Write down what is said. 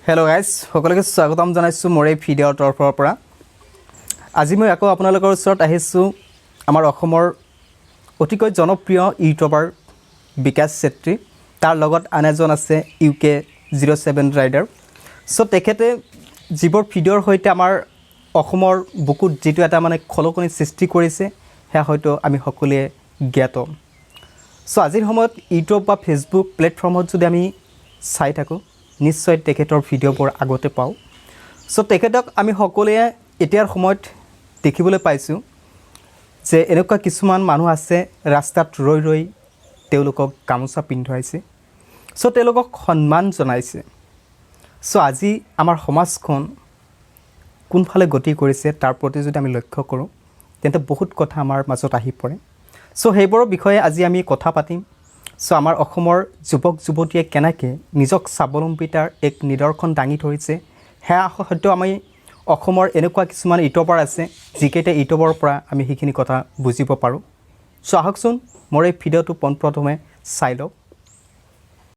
Hello guys, সকলোকে স্বাগতম জনাইছো মোৰ এই ভিডিঅ'ৰ তৰফৰ পৰা। আজি মই আকৌ আপোনালোকৰ ওচৰত আহিছো আমাৰ অসমৰ অতিকৈ জনপ্ৰিয় ইউটিউবাৰ বিকাশ চেত্ৰী, তাৰ লগত আন এজন আছে UK07 ৰাইডাৰ। সো তেখেতে যিবোৰ ভিডিঅ'ৰ সৈতে আমাৰ অসমৰ বুকুত যেটো এটা মানে খলকনি সৃষ্টি কৰিছে হেয়া হয়তো আমি সকলোৱে জ্ঞাত। সো আজিৰ সময়ত ইউটিউব বা ফেসবুক প্লেটফৰ্মত যদি আমি চাই থাকো নিশ্চয় তেখেতৰ ভিডিঅ'বোৰ আগতে পাওঁ। সো তেখেতক আমি সকলোৱে এতিয়াৰ সময়ত দেখিবলৈ পাইছোঁ যে এনেকুৱা কিছুমান মানুহ আছে ৰাস্তাত ৰৈ ৰৈ তেওঁলোকক গামোচা পিন্ধাইছে, সো তেওঁলোকক সন্মান জনাইছে। সো আজি আমাৰ সমাজখন কোনফালে গতি কৰিছে তাৰ প্ৰতি যদি আমি লক্ষ্য কৰোঁ তেন্তে বহুত কথা আমাৰ মাজত আহি পৰে। সো সেইবোৰৰ বিষয়ে আজি আমি কথা পাতিম। সো আমাৰ অসমৰ যুৱক যুৱতীয়ে কেনেকৈ নিজক স্বাৱলম্বিতাৰ এক নিদৰ্শন দাঙি ধৰিছে হেয়া হয়তো আমি অসমৰ এনেকুৱা কিছুমান ইউটিউবাৰ আছে যিকেইটা ইউটিউবৰ পৰা আমি সেইখিনি কথা বুজিব পাৰোঁ। সো আহকচোন মোৰ এই ভিডিঅ'টো পোনপ্ৰথমে চাই লওক।